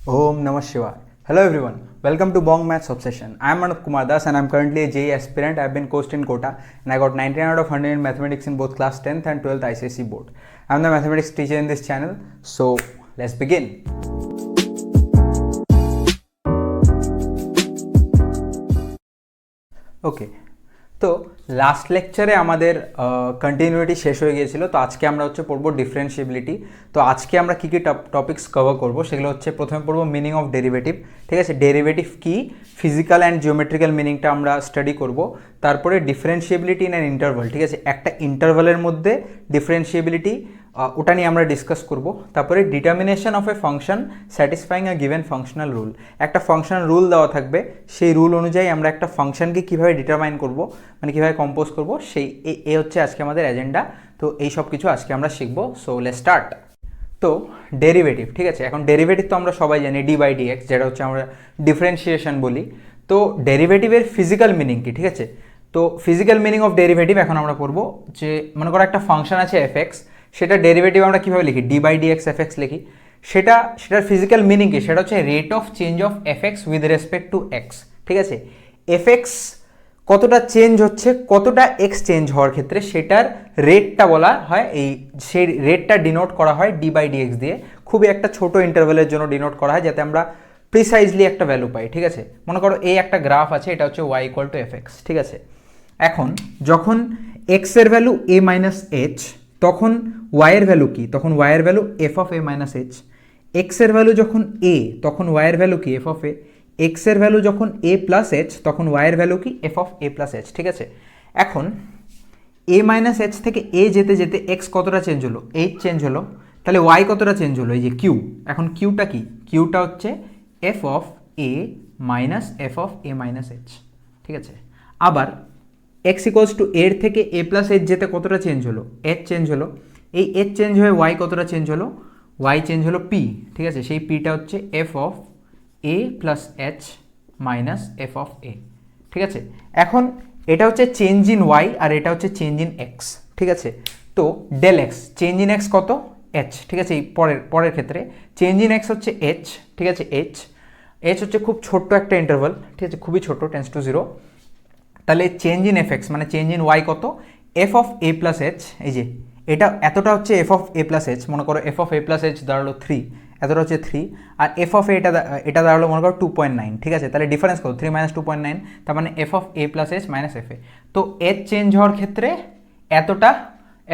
Om Namah Shivaya. Hello everyone. Welcome to Bong Maths Obsession. I am Anup Kumar Das and I am currently a JEE aspirant. I have been coached in Kota and I got 99 out of 100 in mathematics in both class 10th and 12th ICSE board. I am the mathematics teacher in this channel. So let's begin. Okay. তো last লেকচারে আমাদের continuity শেষ হয়ে গিয়েছিল। তো আজকে আমরা পড়বো ডিফারেন্সিয়েবিলিটি। তো আজকে আমরা কী কী টপিকস কভার করবো সেগুলো প্রথমে পড়বো মিনিং অফ ডেরিভেটিভ, ঠিক আছে। ডেরিভেটিভ কি, ফিজিক্যাল অ্যান্ড জিওমেট্রিক্যাল মিনিংটা আমরা স্টাডি করব। তারপরে ডিফারেন্সিয়েবিলিটি ইন অ্যান ইন্টারভাল, ঠিক আছে, একটা ইন্টারভালের মধ্যে ডিফারেন্সিয়েবিলিটি, ওটা নিয়ে আমরা ডিসকাস করব। তারপরে determination of A function satisfying a given functional rule, একটা ফাংশনাল রুল দেওয়া থাকবে, সেই রুল অনুযায়ী আমরা একটা ফাংশনকে কীভাবে ডিটারমাইন করব, মানে কীভাবে কম্পোজ করব, সেই হচ্ছে আজকে আমাদের এজেন্ডা। তো এই সব কিছু আজকে আমরা শিখবো। So let's start. তো ডেরিভেটিভ, ঠিক আছে, এখন ডেরিভেটিভ তো আমরা সবাই জানি ডি বাই ডি এক্স, যেটা আমরা ডিফারেন্সিয়েশন বলি। তো ডেরিভেটিভের ফিজিক্যাল মিনিং কি, ঠিক আছে। তো ফিজিক্যাল মিনিং অফ ডেরিভেটিভ এখন আমরা পড়বো যে মনে করো একটা ফাংশন আছে এফ এক্স, সেটা ডেরিভেটিভ আমরা কীভাবে লিখি, d by d x f x লিখি। সেটার ফিজিক্যাল মিনিং কি, সেটা হচ্ছে rate of change of f x with respect to x, ঠিক আছে। এফ এক্স কতটা চেঞ্জ হচ্ছে, কতটা এক্স চেঞ্জ হওয়ার ক্ষেত্রে সেটার রেটটা বলা হয়, সেই রেটটা ডিনোট করা হয় ডি বাই ডি এক্স দিয়ে। খুবই একটা ছোট ইন্টারভ্যালের জন্য ডিনোট করা হয় যাতে আমরা প্রিসাইজলি একটা ভ্যালু পাই, ঠিক আছে। মনে করো এই একটা গ্রাফ আছে, এটা হচ্ছে y equal to f x, ঠিক আছে। এখন যখন এক্সের ভ্যালু এ মাইনাস এইচ, তখন ওয়াইয়ের ভ্যালু কি, তখন ওয়াইয়ের value F of a minus H. এক্সের ভ্যালু যখন এ, তখন ওয়াইয়ের ভ্যালু কি, এফ অফ এ। এক্সের ভ্যালু যখন এ প্লাস এইচ, তখন ওয়াইয়ের ভ্যালু কি, f of a plus H, ঠিক আছে। এখন এ মাইনাস এইচ থেকে এ যেতে যেতে এক্স কতটা চেঞ্জ হলো, এইচ চেঞ্জ হলো, তাহলে ওয়াই কতটা চেঞ্জ হলো, এই যে কিউ। এখন কিউটা কি, কিউটা হচ্ছে f of a minus f of a minus H, ঠিক আছে। আবার এক্স ইকোয়ালস টু এর থেকে এ প্লাস এইচ যেতে কতটা চেঞ্জ হলো, এইচ চেঞ্জ হলো। এই এইচ চেঞ্জ হয়ে ওয়াই কতটা চেঞ্জ হলো, ওয়াই চেঞ্জ হলো পি, ঠিক আছে। সেই পিটা হচ্ছে f of a plus h minus f of a, ঠিক আছে। এখন এটা হচ্ছে চেঞ্জ ইন ওয়াই আর এটা হচ্ছে চেঞ্জ ইন এক্স, ঠিক আছে। তো del x, change in x কত, এইচ, ঠিক আছে। এই পরের ক্ষেত্রে চেঞ্জ ইন এক্স হচ্ছে এইচ, ঠিক আছে। এইচ হচ্ছে খুব ছোট্ট একটা ইন্টারভাল, ঠিক আছে, খুবই ছোট, টেন্স টু জিরো। তাহলে চেঞ্জ ইন এফ এক্স মানে চেঞ্জ ইন ওয়াই কত, F of a plus H, এই যে এটা এতটা হচ্ছে f of a plus H, মনে করো F of a plus H দাঁড়ালো 3, এতটা হচ্ছে 3, আর এফ অফ এটা দাঁড়ালো মনে করো 2.9, ঠিক আছে। তাহলে ডিফারেন্স কত, 3 মাইনাস 2.9, তার মানে F of a plus h minus f এ। তো এইচ চেঞ্জ হওয়ার ক্ষেত্রে এতটা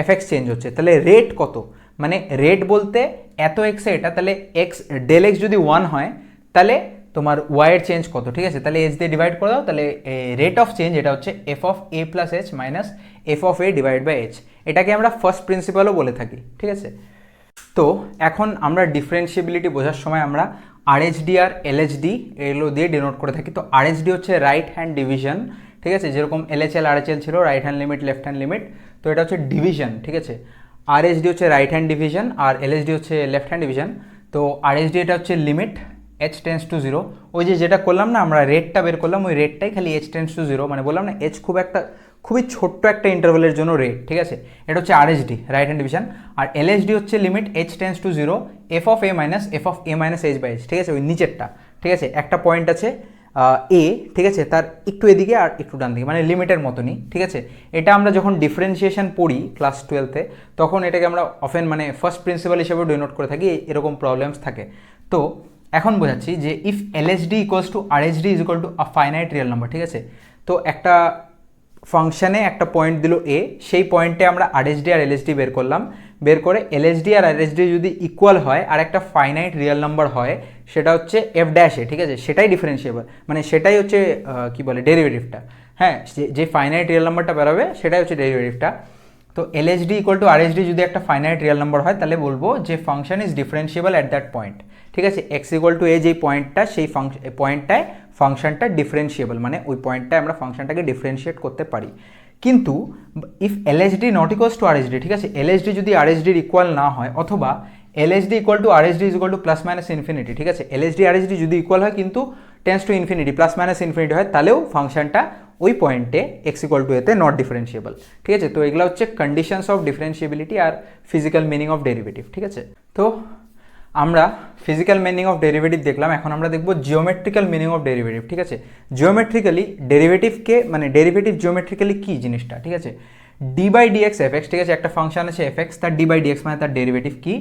এফ এক্স চেঞ্জ হচ্ছে, তাহলে রেট কত, মানে রেট বলতে এত এক্সে এটা, তাহলে এক্স ডেল এক্স যদি 1 হয় তাহলে তোমার ওয়াইয়ের চেঞ্জ কত, ঠিক আছে। তাহলে এইচ দিয়ে ডিভাইড করে দাও, তাহলে রেট অফ চেঞ্জ এটা হচ্ছে f of a plus h minus f of a divide by h. এটাকে আমরা ফার্স্ট প্রিন্সিপালও বলে থাকি, ঠিক আছে। তো এখন আমরা ডিফারেন্সিয়েবিলিটি বোঝার সময় আমরা আরএইচডি আর এলএইচডি এগুলো দিয়ে ডিনোট করে থাকি। তো আরএইচডি হচ্ছে রাইট হ্যান্ড ডিভিশন, ঠিক আছে, যেরকম এলএইচএল আরএইচএল ছিল right hand limit left hand limit, তো এটা হচ্ছে ডিভিশন, ঠিক আছে। আরএইচডি হচ্ছে রাইট হ্যান্ড ডিভিশন আর এলএইচডি হচ্ছে লেফট হ্যান্ড ডিভিশন। তো আরএইচডি এটা হচ্ছে limit h tends to zero, ওই যেটা করলাম না আমরা রেটটা বের করলাম, ওই রেটটাই খালি এইচ টেন্স টু জিরো, মানে বললাম না এইচ খুবই ছোট্ট একটা ইন্টারভেলের জন্য রেট, ঠিক আছে। এটা হচ্ছে আরএইচডি রাইট হ্যান্ড ডিভিশন। আর এলএইচডি হচ্ছে limit h tends to zero f of a minus h by h, ঠিক আছে, ওই নিচেরটা, ঠিক আছে। একটা পয়েন্ট আছে এ, ঠিক আছে, তার একটু এদিকে আর একটু ডান দিকে, মানে লিমিটের মতনই, ঠিক আছে। এটা আমরা যখন ডিফারেন্সিয়েশন পড়ি ক্লাস 12-এ, তখন এটাকে আমরা অফেন মানে ফার্স্ট প্রিন্সিপাল হিসেবে ডিনোট করে থাকি, এরকম প্রবলেমস থাকে। তো এখন বোঝাচ্ছি যে if LHD equals to RHD is equal to a finite real number, ঠিক আছে। তো একটা ফাংশানে একটা পয়েন্ট দিল এ, সেই পয়েন্টে আমরা আরএইচডি আর এলএইচডি বের করলাম, বের করে এলএইচডি আর আরএইচডি যদি ইকুয়াল হয় আর একটা ফাইনাইট রিয়েল নাম্বার হয়, সেটা হচ্ছে এফ ড্যাশ এ, ঠিক আছে, সেটাই ডিফারেন্সিয়েবল, মানে সেটাই হচ্ছে কি বলে ডেরিভেটিভটা, হ্যাঁ, যে ফাইনাইট রিয়েল নাম্বারটা বেরোবে সেটাই হচ্ছে ডেরিভেটিভটা। তো এলএইচডি ইকুয়াল টু আরএইচডি যদি একটা ফাইনাইট রিয়েল নাম্বার হয়, তাহলে বলবো যে function is differentiable at that point, ঠিক আছে। এক্স ইকুয়াল টু এ যেই পয়েন্টটা, সেই পয়েন্টটায় ফাংশনটা ডিফারেন্সিয়েবল, মানে ওই পয়েন্টটায় আমরা ফাংশনটাকে ডিফারেন্সিয়েট করতে পারি। কিন্তু if LHD not equals to RHD, ঠিক আছে, এলএইচডি যদি আরএইচডির ইকুয়াল না হয়, অথবা LHD equal to RHD is equal to plus minus infinity, ঠিক আছে, এলএইচডি আরএইচডি যদি ইকুয়াল হয় কিন্তু tends to infinity plus minus infinity হয়, তাহলেও ফাংশনটা ওই পয়েন্টে এক্স ইকুয়াল টু এতে নট ডিফারেন্সিয়েবল, ঠিক আছে। তো এগুলো হচ্ছে কন্ডিশনস অফ ডিফারেন্সিয়েবিলিটি আর ফিজিক্যাল মিনিং অফ ডেরিভেটিভ, ঠিক আছে। তো আমরা ফিজিক্যাল মিনিং অফ ডেরিভেটিভ দেখলাম, এখন আমরা দেখব জিওমেট্রিক্যাল মিনিং অফ ডেরিভেটিভ। ঠিক আছে, জিওমেট্রিক্যালি ডেরিভেটিভকে মানে ডেরিভেটিভ জিওমেট্রিক্যালি কী জিনিসটা, ঠিক আছে, d by dx f x, ঠিক আছে, একটা ফাংশন আছে এফ এক্স, তার ডি বাই ডিএক্স মানে তার ডেরিভেটিভ কি,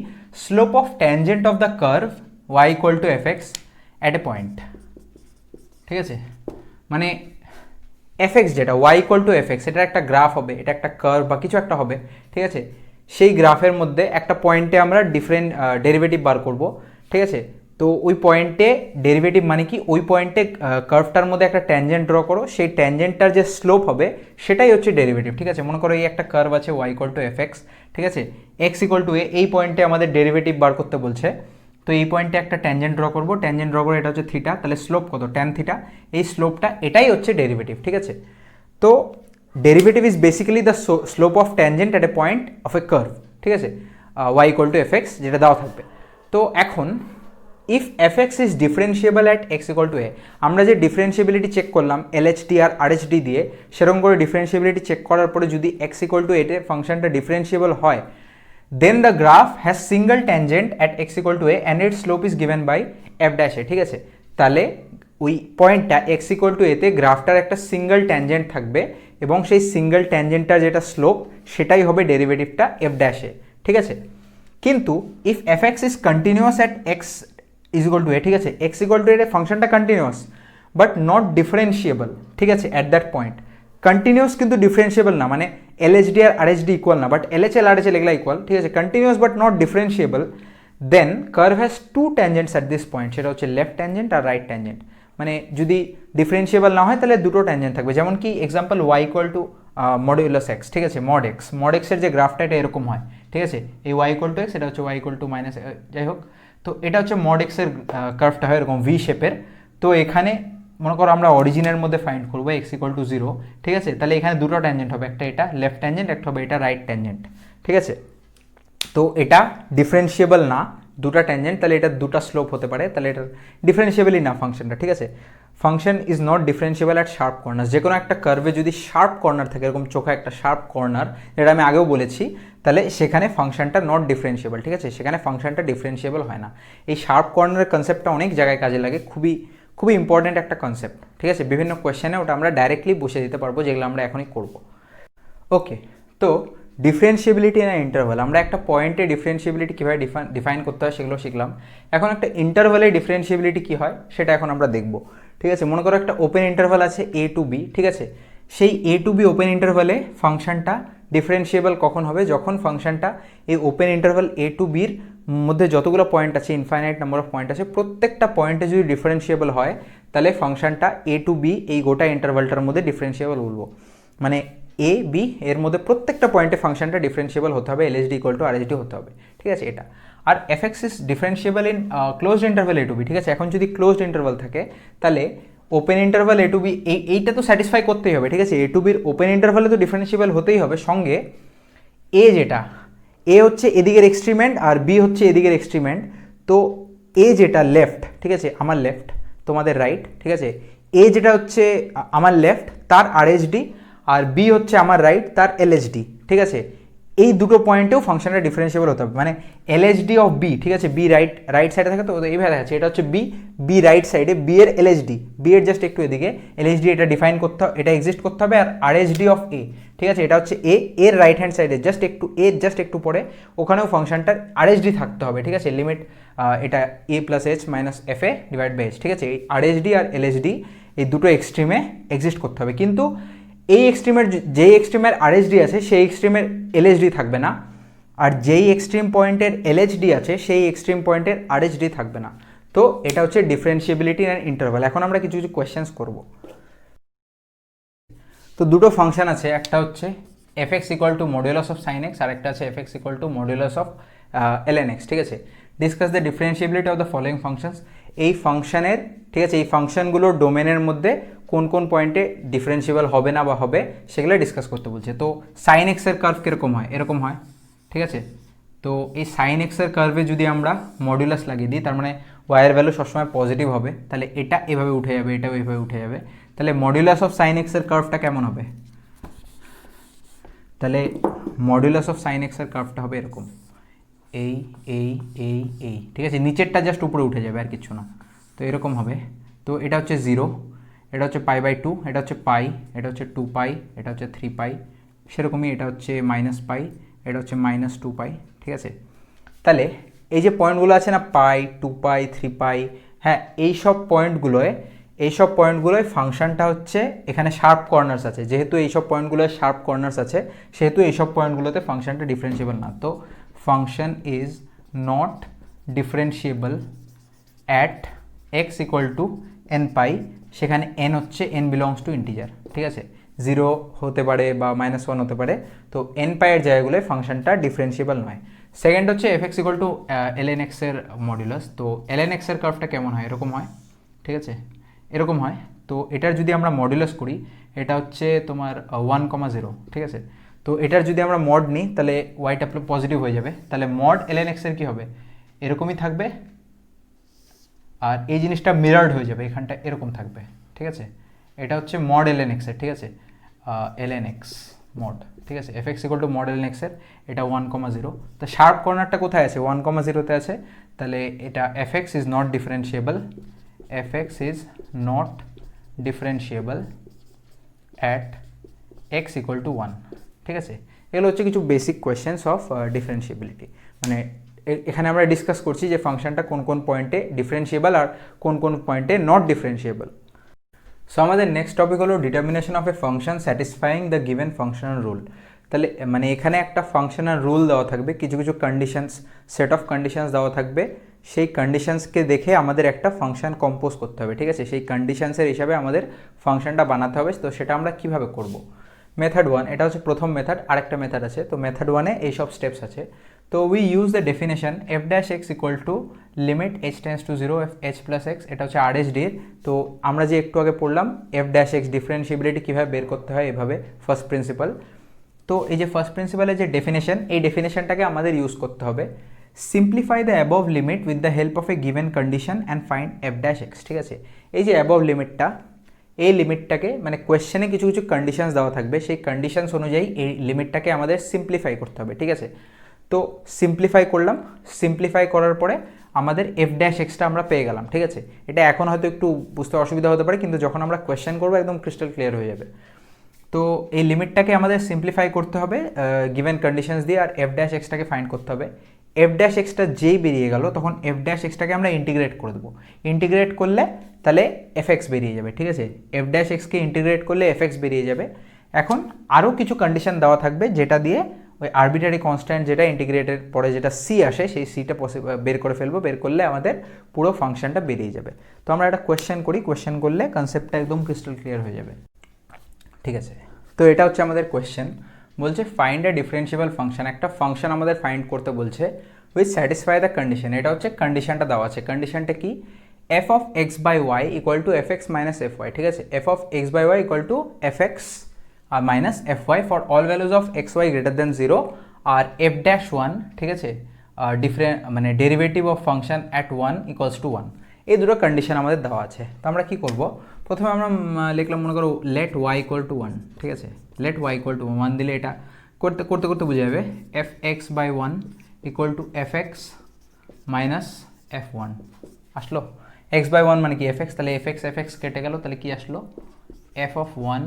slope of tangent of the curve y equal to f x at a point. ঠিক আছে, মানে এফ এক্স যেটা y equal to f x, এটা একটা গ্রাফ হবে, এটা একটা কার্ভ বা কিছু একটা হবে। ঠিক আছে, সেই গ্রাফের মধ্যে একটা পয়েন্টে আমরা ডিফারেন্ট ডেরিভেটিভ বার করব। ঠিক আছে, তো ওই পয়েন্টে ডেরিভেটিভ মানে কি, ওই পয়েন্টে কার্ভটার মধ্যে একটা ট্যানজেন্ট ড্র করো, সেই ট্যানজেন্টটার যে স্লোপ হবে সেটাই হচ্ছে ডেরিভেটিভ। ঠিক আছে, মনে করো এই একটা কার্ভ আছে y equal to f x, ঠিক আছে, এক্স ইকুয়াল টু এ, এই পয়েন্টে আমাদের ডেরিভেটিভ বার করতে বলছে। তো এই পয়েন্টে একটা ট্যানজেন্ট ড্র করবো, ট্যানজেন্ট ড্র করে এটা হচ্ছে থিটা, তাহলে স্লোপ কত, ট্যান থিটা, এই স্লোপটা এটাই হচ্ছে ডেরিভেটিভ। ঠিক আছে, তো derivative is basically the slope of tangent at a point of a curve. ঠিক আছে, y equal to f x যেটা দেওয়া থাকবে। তো এখন if f x is differentiable at x equal to a, আমরা যে ডিফারেন্সিয়েবিলিটি চেক করলাম এলএইচডি আর আরএইচডি দিয়ে, সেরকম করে ডিফারেন্সিয়েবিলিটি চেক করার পরে যদি এক্স ইকুয়াল টু এতে ফাংশনটা ডিফারেন্সিয়েবল হয়, then the graph has single tangent at x equal to a and it slope is given by f dash a. ঠিক আছে, তাহলে ওই পয়েন্টটা এক্স ইকুয়াল টু এতে গ্রাফটার একটা সিঙ্গল ট্যানজেন্ট থাকবে এবং সেই সিঙ্গল ট্যানজেন্টটার যেটা স্লোপ সেটাই হবে ডেরিভেটিভটা এফ ড্যাশ এ। ঠিক আছে, কিন্তু if f x is continuous at x is equal to a, ঠিক আছে, এক্স ইকুয়াল টু এ ফাংশনটা কন্টিনিউয়াস বাট নট ডিফারেন্সিয়েবল। ঠিক আছে, অ্যাট দ্যাট পয়েন্ট কন্টিনিউয়াস কিন্তু ডিফারেন্সিয়েবল না, মানে এলএইচডি আর আরএইচডি ইকুয়াল না, বাট এলএচএল আরএচএল এগুলো ইকুয়াল। ঠিক আছে, continuous but not differentiable, then curve has two tangents at this point, সেটা হচ্ছে লেফট ট্যানজেন্ট আর রাইট ট্যানজেন্ট। মানে যদি ডিফারেন্সিয়েবল না হয় তাহলে দুটো ট্যানজেন্ট থাকবে, যেমন কি example y equal to modulus x. ঠিক আছে, মড এক্সের যে গ্রাফটা এটা এরকম হয়। ঠিক আছে, এই ওয়াই ইকুয়াল টু এক্স, এটা হচ্ছে ওয়াই ইকুয়াল টু মাইনাস, যাই হোক, তো এটা হচ্ছে মড এক্সের কার্ভটা হয় এরকম ভি শেপের। তো এখানে মনে করো আমরা অরিজিনের মধ্যে ফাইন্ড করবো এক্স ইকুয়াল টু 0। ঠিক আছে, তাহলে এখানে দুটো ট্যানজেন্ট হবে, একটা এটা লেফট ট্যানজেন্ট, একটা হবে এটা রাইট ট্যানজেন্ট। ঠিক আছে, তো এটা ডিফারেন্সিয়েবল না দুটা ট্যানজেন্ট, তাহলে এটা দুটা স্লোপ হতে পারে, তাহলে এটা ডিফারেন্সিয়েবলই না ফাংশনটা। ঠিক আছে, function is not differentiable at sharp corner. যে কোনো একটা কার্ভে যদি শার্প কর্নার থাকে, এরকম চোখা একটা শার্প কর্নার, যেটা আমি আগেও বলেছি, তাহলে সেখানে ফাংশনটা নট ডিফারেন্সিয়েবল। ঠিক আছে, সেখানে ফাংশনটা ডিফারেন্সিয়েবল হয় না। এই শার্প কর্নারের কনসেপ্টটা অনেক জায়গায় কাজে লাগে, খুবই খুবই ইম্পর্ট্যান্ট একটা কনসেপ্ট। ঠিক আছে, বিভিন্ন কোয়েশ্চেনে ওটা আমরা ডাইরেক্টলি বসে দিতে পারবো, যেগুলো আমরা এখনই করব। ওকে, তো ডিফারেন্সিয়েবিলিটি না ইন্টারভাল, আমরা একটা পয়েন্টে ডিফারেন্সিয়েবিলিটি কীভাবে ডিফাইন করতে হয় সেগুলো শিখলাম। এখন একটা ইন্টারভালে ডিফারেন্সিয়েবিলিটি কী হয় সেটা এখন আমরা দেখব। ঠিক আছে, মনে করো একটা ওপেন ইন্টারভাল আছে এ টু বি। ঠিক আছে, সেই এ টু বি ওপেন ইন্টারভালে ফাংশনটা ডিফারেন্সিয়েবল কখন হবে, যখন ফাংশনটা এই ওপেন ইন্টারভাল এ টু বির মধ্যে যতগুলো পয়েন্ট আছে, ইনফাইনাইট নাম্বার অফ পয়েন্ট আছে, প্রত্যেকটা পয়েন্টে যদি ডিফারেন্সিয়েবল হয় তাহলে ফাংশনটা এ টু বি এই গোটা ইন্টারভালটার মধ্যে ডিফারেন্সিয়েবল বলবো। মানে এ বি এর মধ্যে প্রত্যেকটা পয়েন্টে ফাংশনটা ডিফারেন্সিয়েবল হতে হবে, এলএইচডি ইকুয়াল টু আরএইচডি হতে হবে। ঠিক আছে, এটা আর f x is differentiable in closed interval a to b. ঠিক আছে, এখন যদি ক্লোজড ইন্টারভাল থাকে তাহলে open interval a to b এইটা তো স্যাটিসফাই করতেই হবে। ঠিক আছে, এ টু বির ওপেন ইন্টারভালে তো ডিফারেন্সিয়েবল হতেই হবে, সঙ্গে এ যেটা, এ হচ্ছে এদিকের এক্সট্রিমেন্ট আর বি হচ্ছে এদিকের এক্সট্রিমেন্ট। তো এ যেটা লেফট, ঠিক আছে, আমার লেফট তোমাদের রাইট। ঠিক আছে, এ যেটা হচ্ছে আমার লেফট তার আরএইচডি, আর বি হচ্ছে আমার রাইট তার এলএইচডি। ঠিক আছে, এই দুটো পয়েন্টেও ফাংশনটা ডিফারেন্সিয়েবল হতে হবে, মানে এলএইচডি অফ বি। ঠিক আছে, বি রাইট সাইডে থাকে, তো এইভাবে দেখাচ্ছে, এটা হচ্ছে বি রাইট সাইডে, বি এর এলএইচডি, বি এর জাস্ট একটু এদিকে এলএইচডি, এটা ডিফাইন করতে হবে, এটা এক্সিস্ট করতে হবে। আর আরএইচডি অফ এ, ঠিক আছে, এটা হচ্ছে এর রাইট হ্যান্ড সাইডে জাস্ট একটু পরে ওখানেও ফাংশনটার আরএইচডি থাকতে হবে। ঠিক আছে, লিমিট এটা a plus h minus f a divide by h. ঠিক আছে, এই আরএইচডি আর এলএইচডি এই দুটো এক্সট্রিমে এক্সিস্ট করতে হবে, কিন্তু এই এক্সট্রিমের যেই এক্সট্রিমের আরএইচডি আছে সেই এক্সট্রিমের এলএইচডি থাকবে না, আর যেই এক্সট্রিম পয়েন্টের এলএইচডি আছে সেই এক্সট্রিম পয়েন্টের আরএইচডি থাকবে না। তো এটা হচ্ছে ডিফারেন্সিয়েবিলিটি অ্যান্ড ইন্টারভাল। এখন আমরা কিছু কিছু কোয়েশ্চেন্স করব। তো দুটো ফাংশন আছে, একটা হচ্ছে f x equal to modulus of sine x, আর একটা আছে f x equal to modulus of LN x. ঠিক আছে, discuss the differentiability of the following functions. এই ফাংশনের, ঠিক আছে, এই ফাংশনগুলোর ডোমেনের মধ্যে কোন কোন পয়েন্টে ডিফারেন্সিয়েবল হবে না বা হবে সেগুলো ডিসকাস করতে বলছে। তো সাইন এক্সের কার্ভ কীরকম হয়, এরকম হয়। ঠিক আছে, তো এই সাইন এক্সের কার্ভে যদি আমরা মডুলাস লাগিয়ে দিই, তার মানে ওয়াইয়ের ভ্যালু সবসময় পজিটিভ হবে, তাহলে এটা এভাবে উঠে যাবে, এটাও এভাবে উঠে যাবে। তাহলে মডুলাস অফ সাইন এক্সের কার্ভটা কেমন হবে, তাহলে মডুলাস অফ সাইন এক্সের কার্ভটা হবে এরকম, এই এই এই এই, ঠিক আছে, নিচেরটা জাস্ট উপরে উঠে যাবে আর কিছু না। তো এরকম হবে। তো এটা হচ্ছে 0, এটা হচ্ছে π/2, এটা হচ্ছে পাই, এটা হচ্ছে 2π, এটা হচ্ছে 3π, সেরকমই এটা হচ্ছে -π, এটা হচ্ছে -2π, ঠিক আছে। তাহলে এই যে পয়েন্টগুলো আছে না, পাই, 2π, 3π, হ্যাঁ, এইসব পয়েন্টগুলোয় ফাংশনটা হচ্ছে, এখানে শার্প কর্নার্স আছে, যেহেতু এইসব পয়েন্টগুলোয় শার্প কর্নার্স আছে সেহেতু এইসব পয়েন্টগুলোতে ফাংশনটা ডিফারেন্সিয়েবল না। তো function is not differentiable at x equal to n pi, সেখানে এন হচ্ছে এন বিলংস টু ইন্টিজার, ঠিক আছে, 0 হতে পারে বা -1 হতে পারে। তো এন পাইয়ের জায়গাগুলোয় ফাংশনটা ডিফারেন্সিয়েবল নয়। সেকেন্ড হচ্ছে f x equal two ln x এর মডুলাস। তো ln x এর কার্ভটা কেমন হয়, এরকম হয়, ঠিক আছে, এরকম হয়। তো এটার যদি আমরা মডুলাস করি, এটা হচ্ছে তোমার 1,0, ঠিক আছে। তো এটার যদি আমরা মড নিই তাহলে ওয়াইটা পজিটিভ হয়ে যাবে, তাহলে মড ln x এর কী হবে, এরকমই থাকবে, আর এই জিনিসটা মিরার্ড হয়ে যাবে, এখানটা এরকম থাকবে, ঠিক আছে। এটা হচ্ছে মড ln x এর, ঠিক আছে, ln x মড, ঠিক আছে, f x equal two mod ln x এর, এটা 1,0। তো শার্প কর্নারটা কোথায় আছে, 1,0-তে আছে, তাহলে এটা F x is not differentiable, F x is not differentiable at x equal to 1, ঠিক আছে। এগুলো হচ্ছে কিছু বেসিক কোয়েশ্চেন্স অফ ডিফারেন্সিয়েবিলিটি, মানে এখানে আমরা ডিসকাস করছি যে ফাংশনটা কোন কোন পয়েন্টে ডিফারেন্সিয়েবল আর কোন কোন পয়েন্টে নট ডিফারেন্সিয়েবল। সো আমাদের নেক্সট টপিক হলো determination of A function satisfying the given functional rule. তাহলে মানে এখানে একটা ফাংশনাল রুল দেওয়া থাকবে, কিছু কিছু কন্ডিশনস, সেট অফ কন্ডিশনস দেওয়া থাকবে, সেই কন্ডিশনসকে দেখে আমাদের একটা ফাংশন কম্পোজ করতে হবে, ঠিক আছে, সেই কন্ডিশনসের হিসাবে আমাদের ফাংশনটা বানাতে হবে। তো সেটা আমরা কিভাবে করব, মেথড 1, এটা হচ্ছে প্রথম মেথড, আরেকটা মেথড আছে। তো মেথড 1-এ এইসব স্টেপস আছে। তো we use the definition F dash x equal to limit h tends to 0 F H plus x, এটা হচ্ছে RHD-এর। তো আমরা যে একটু আগে পড়লাম এফ ড্যাশ এক্স ডিফারেন্সিবিলিটি কীভাবে বের করতে হয়, এভাবে ফার্স্ট প্রিন্সিপাল। তো এই যে ফার্স্ট প্রিন্সিপালের যে ডেফিনেশন, এই ডেফিনেশনটাকে আমাদের ইউজ করতে হবে। Simplify the above limit with the help of a given condition and find F dash x, ঠিক আছে। এই যে অ্যাবভ লিমিটটা, এই লিমিটটাকে মানে কোয়েশ্চেনে কিছু কিছু কন্ডিশনস দেওয়া থাকবে, সেই কন্ডিশনস অনুযায়ী এই লিমিটটাকে আমাদের সিম্পলিফাই করতে হবে, ঠিক আছে। তো সিম্পলিফাই করলাম, সিম্পলিফাই করার পরে আমাদের এফ ড্যাশ এক্সটা আমরা পেয়ে গেলাম, ঠিক আছে। এটা এখন হয়তো একটু বুঝতে অসুবিধা হতে পারে, কিন্তু যখন আমরা কোয়েশ্চেন করবো একদম ক্রিস্টাল ক্লিয়ার হয়ে যাবে। তো এই লিমিটটাকে আমাদের সিম্পলিফাই করতে হবে গিভেন কন্ডিশনস দিয়ে, আর এফ ড্যাশ এক্সটাকে ফাইন্ড করতে হবে। এফ ড্যাশ এক্সটা যেই বেরিয়ে গেল তখন এফ ড্যাশ এক্সটাকে আমরা ইন্টিগ্রেট করে দেবো, ইন্টিগ্রেট করলে তাহলে এফ এক্স বেরিয়ে যাবে, ঠিক আছে। এফ ড্যাশ এক্সকে ইন্টিগ্রেট করলে এফ এক্স বেরিয়ে যাবে। এখন আরও কিছু কন্ডিশন দেওয়া থাকবে, যেটা দিয়ে ওই আরবিটারি কনস্ট্যান্ট যেটা ইন্টিগ্রেটের পরে যেটা সি আসে, সেই সিটা বের করে ফেলবো, বের করলে আমাদের পুরো ফাংশনটা বেরিয়ে যাবে। তো আমরা একটা কোয়েশ্চেন করি, কোয়েশ্চেন করলে কনসেপ্টটা একদম ক্রিস্টাল ক্লিয়ার হয়ে যাবে, ঠিক আছে। তো এটা হচ্ছে আমাদের কোয়েশ্চেন, বলছে ফাইন্ড এ ডিফারেন্সিয়েবল ফাংশন, একটা ফাংশন আমাদের ফাইন্ড করতে বলছে উইথ স্যাটিসফাই দ্য কন্ডিশন। এটা হচ্ছে কন্ডিশনটা দেওয়া আছে, কন্ডিশনটা কি, f of x by y equal to f x minus f y, ঠিক আছে, f of x by y equal to f x minus f y for all values of x y greater than 0, আর f dash 1, ঠিক আছে, মানে derivative of function at 1 equals to 1। এই দুটো condition আমাদের দেওয়া আছে। তো আমরা কী করবো, প্রথমে আমরা লিখলাম মনে করো লেট ওয়াই ইকুয়াল টু 1, ঠিক আছে, লেট ওয়াই ইকুয়াল টু 1 দিলে এটা করতে করতে করতে বুঝে যাবে, f x by 1 equal to f x minus f 1 আসলো। এক্স বাই 1 মানে কি এফ এক্স, তাহলে এফ এক্স কেটে গেল, তাহলে কি আসলো, এফ অফ 1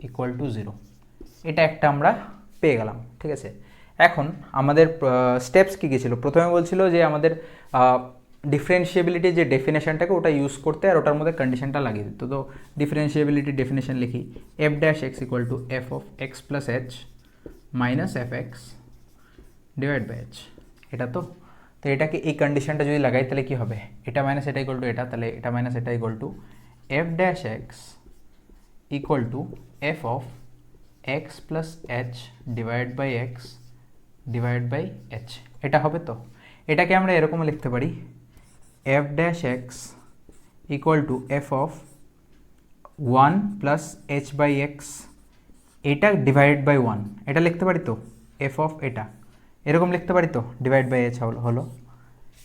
ইকুয়াল টু 0। এটা একটা আমরা পেয়ে গেলাম, ঠিক আছে। এখন আমাদের স্টেপস কী কী ছিল, প্রথমে বলছিল যে আমাদের ডিফারেন্সিয়েবিলিটির যে ডেফিনেশনটাকে ওটা ইউজ করতে, আর ওটার মধ্যে কন্ডিশনটা লাগিয়ে দিত। তো ডিফারেন্সিয়েবিলিটির ডেফিনেশন লিখি, f dash x equal to f of x plus h minus f x divide by h, এটা তো এটাকে এই কন্ডিশনটা যদি লাগাই তাহলে কি হবে, এটা মাইনাস এটা ইকুয়াল টু এটা, তাহলে এটা মাইনাস এটা equal to f dash x equal to f of x plus h divide by x divide by h, এটা হবে। তো এটাকে আমরা এরকম লিখতে পারি, f dash x equal to f of 1 plus h by x, এটা ডিভাইড বাই 1, এটা লিখতে পারি। তো এফ অফ এটা এরকম লিখতে পারি, তো ডিভাইড বাই এইচ হলো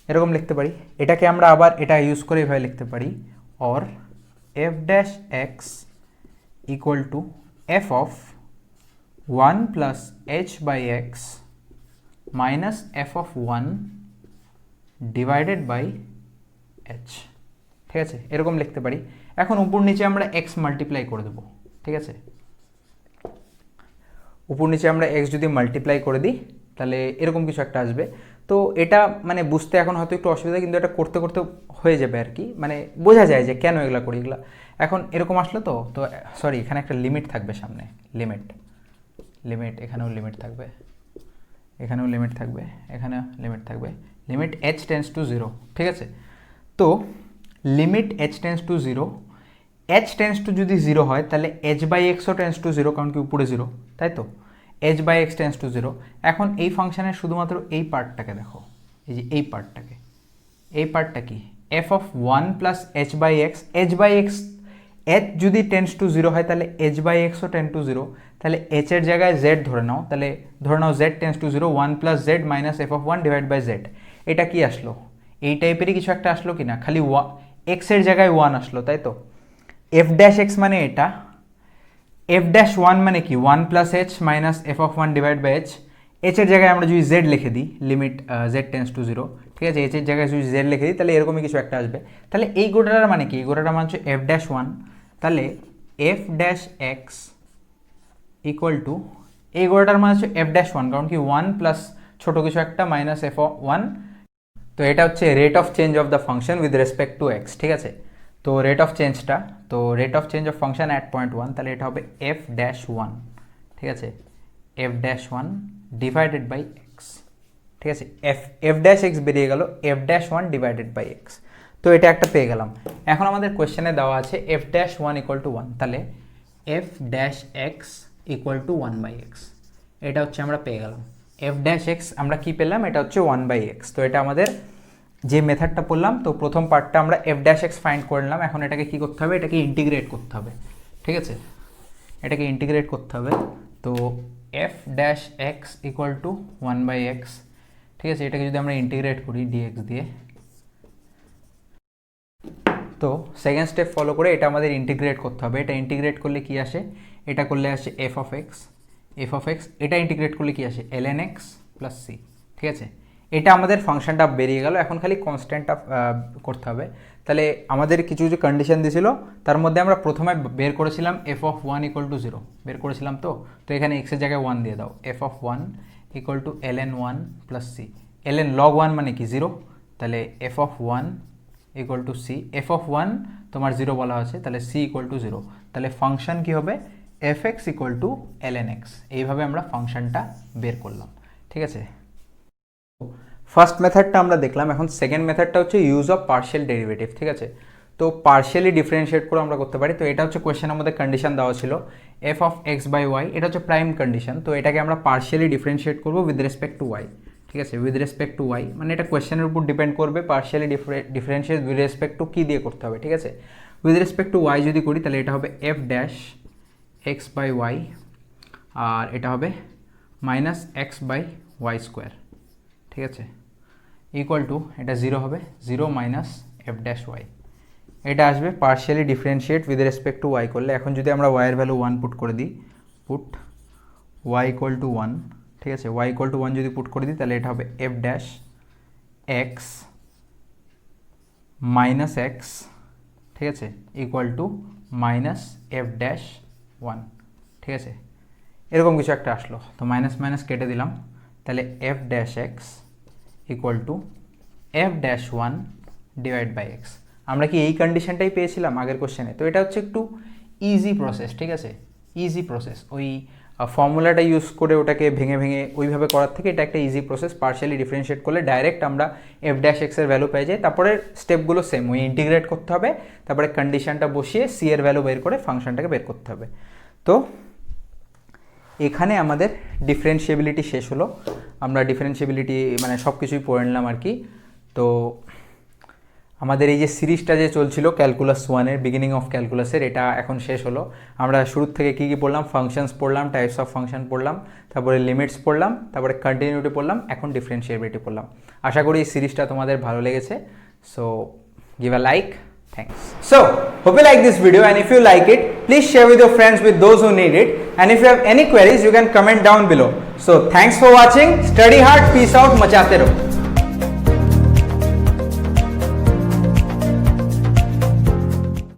এরকম লিখতে পারি। এটাকে আমরা আবার এটা ইউজ করে এভাবে লিখতে পারি, or f dash x equal to f of 1 plus h by x minus f of one divided by h, ঠিক আছে, এরকম লিখতে পারি। এখন উপর নিচে আমরা এক্স মাল্টিপ্লাই করে দেবো, ঠিক আছে, উপর নিচে আমরা এক্স যদি মাল্টিপ্লাই করে দিই তাহলে এরকম কিছু একটা আসবে। তো এটা মানে বুঝতে এখন হয়তো একটু অসুবিধা, কিন্তু এটা করতে করতে হয়ে যাবে আর কি, মানে বোঝা যায় যে কেন এগুলো করি। এগুলো এখন এরকম আসলো তো সরি, এখানে একটা লিমিট থাকবে সামনে, লিমিট এখানেও লিমিট থাকবে, এখানেও লিমিট থাকবে, এখানেও লিমিট থাকবে, লিমিট এইচ টেন্স টু 0, ঠিক আছে। তো limit h tends to 0, h tends to যদি 0 হয় তাহলে এইচ বাই এক্সও টেন্স টু 0, কারণ কি উপরে 0, তাই তো, h by x tends to 0। এখন এই ফাংশনের শুধুমাত্র এই পার্টটাকে দেখো, এই যে এই পার্টটাকে, এই পার্টটা কি, f of one plus h by x, h by x, h যদি টেন্স টু 0 হয় তাহলে এইচ বাই এক্সও টেন টু 0, তাহলে এইচ এর জায়গায় জেড ধরে নাও, তাহলে ধরে নাও z tends to 0, 1 plus z minus f of one divide by z. এটা কি আসলো, এই টাইপেরই কিছু একটা আসলো কি না, খালি এক্স এর জায়গায় 1 আসলো, তাই তো। এফ ড্যাশ এক্স মানে এটা, এফ ড্যাশ ওয়ান মানে কি 1 plus h minus f of one divide by h. এইচের জায়গায় আমরা যদি জেড লিখে দিই, লিমিট জেড টেন্স টু 0, ঠিক আছে, এইচের জায়গায় যদি জেড লিখে দিই তাহলে এরকমই কিছু একটা আসবে। তাহলে এই গোটাটার মানে কি, এই গোটাটার মানে হচ্ছে এফ ড্যাশ ওয়ান, তাহলে f dash x equal two, এই গোটাটার মানে হচ্ছে এফ ড্যাশ ওয়ান, কারণ কি 1 প্লাস ছোটো কিছু একটা মাইনাস এফ অফ ওয়ান। তো এটা হচ্ছে rate of change of the function with respect to x, ঠিক আছে। তো রেট অফ চেঞ্জটা, তো rate of change of function at point 1, তাহলে এটা হবে এফ ড্যাশ ওয়ান, ঠিক আছে, f dash one divided by x, ঠিক আছে। এফ ড্যাশ এক্স বেরিয়ে গেল, f dash one divided by x. তো এটা একটা পেয়ে গেলাম। এখন আমাদের কোয়েশ্চেনে দেওয়া আছে f dash one equal to 1, তাহলে f dash x equal to 1 by x, এটা হচ্ছে আমরা পেয়ে গেলাম। এফ ড্যাশ এক্স আমরা কি পেলাম, এটা হচ্ছে 1 বাই এক্স। তো এটা আমাদের যে মেথডটা পড়লাম, তো প্রথম পার্টটা আমরা এফ ড্যাশ এক্স ফাইন্ড করে নিলাম। এখন এটাকে কী করতে হবে, এটাকে ইন্টিগ্রেট করতে হবে, ঠিক আছে, এটাকে ইন্টিগ্রেট করতে হবে। তো f dash x equal to 1 by x, ঠিক আছে, এটাকে যদি আমরা ইন্টিগ্রেট করি ডিএক্স দিয়ে, তো সেকেন্ড স্টেপ ফলো করে এটা আমাদের ইন্টিগ্রেট করতে হবে। এটা ইন্টিগ্রেট করলে কি আসে, এটা করলে আসে F of x, F of x, এটা ইন্টিগ্রেট করলে কি আসে এলএন এক্স প্লাস সি, ঠিক আছে। এটা আমাদের ফাংশনটা বেরিয়ে গেল। এখন খালি কনস্ট্যান্টটা করতে হবে। তাহলে আমাদের কিছু কিছু কন্ডিশন দিয়েছিল, তার মধ্যে আমরা প্রথমে বের করেছিলাম F of one equal two 0, বের করেছিলাম। তো এখানে এক্সের জায়গায় 1 দিয়ে দাও, f of one equal to ln one plus c, ln log one মানে কি 0, তাহলে f of one equal to c, f of one তোমার 0 বলা আছে, তাহলে সি ইকুয়াল টু 0, তাহলে ফাংশন কী হবে f x equal to ln x. এইভাবে আমরা ফাংশনটা বের করলাম, ঠিক আছে। ফার্স্ট মেথডটা আমরা দেখলাম। এখন সেকেন্ড মেথডটা হচ্ছে ইউজ অফ পার্শিয়াল ডেরিভেটিভ, ঠিক আছে। তো পার্শিয়ালি ডিফারেন্সিয়েট করে আমরা করতে পারি। তো এটা হচ্ছে কোয়েশ্চেনের মধ্যে কন্ডিশন দেওয়া ছিল f of x by y, এটা হচ্ছে প্রাইম কন্ডিশন। তো এটাকে আমরা পার্শিয়ালি ডিফারেন্সিয়েট করবো উইথ রেসপেক্ট টু ওয়াই, ঠিক আছে, উইথ রেসপেক্ট টু ওয়াই, মানে এটা কোয়েশ্চেনের উপর ডিপেন্ড করবে partially differentiate with respect to কী দিয়ে করতে হবে, ঠিক আছে। উইথ রেসপেক্ট টু ওয়াই যদি করি তাহলে এটা হবে f dash x by y, আর এটা হবে minus x by y square, ঠিক আছে, ইকুয়াল টু এটা 0 হবে, 0 মাইনাস এফ ড্যাশ ওয়াই, এটা আসবে partially differentiate with respect to y করলে। এখন যদি আমরা ওয়াইয়ের ভ্যালু 1 পুট করে দিই, পুট ওয়াই ইকুয়াল টু 1, ঠিক আছে, ওয়াই ইকুয়াল টু 1 যদি পুট করে দিই তাহলে এটা হবে f dash x minus x, ঠিক আছে, equal to minus F dash 1, ঠিক আছে, এরকম কিছু একটা আসলো। তো মাইনাস মাইনাস কেটে দিলাম, তাহলে f dash x equal to f dash 1 divide by x. আমরা কি এই কন্ডিশনটাই পেয়েছিলাম আগের কোশ্চেনে? তো এটা হচ্ছে একটু ইজি প্রসেস, ঠিক আছে, ইজি প্রসেস। ওই ফর্মুলাটা ইউজ করে ওটাকে ভেঙে ভেঙে ওইভাবে করার থেকে এটা একটা ইজি প্রসেস। পার্শিয়ালি ডিফারেন্সিয়েট করলে ডাইরেক্ট আমরা এফ ড্যাশ এক্সের ভ্যালু পেয়ে যাই। তারপরে স্টেপগুলো সেম, ওই ইন্টিগ্রেট করতে হবে, তারপরে কন্ডিশনটা বসিয়ে সি এর ভ্যালু বের করে ফাংশনটাকে বের করতে হবে। তো এখানে আমাদের ডিফারেন্সিয়েবিলিটি শেষ হলো। আমরা ডিফারেন্সিয়েবিলিটি মানে সব কিছুই পড়ে নিলাম আর কি। তো আমাদের এই যে সিরিজটা যে চলছিল ক্যালকুলাস 1-এর, বিগিনিং অফ ক্যালকুলাসের, এটা এখন শেষ হলো। আমরা শুরুর থেকে কী কী পড়লাম, ফাংশনস পড়লাম, টাইপস অফ ফাংশন পড়লাম, তারপরে লিমিটস পড়লাম, তারপরে কন্টিনিউটি পড়লাম, এখন ডিফারেন্সিয়েবিলিটি পড়লাম। আশা করি এই সিরিজটা তোমাদের ভালো লেগেছে। So give a like, thanks. So, hope you like this video, and if you like it, please share with your friends, with those who need it, and if you have any queries, you can comment down below. So thanks for watching, study hard, peace out, मचाते रहो।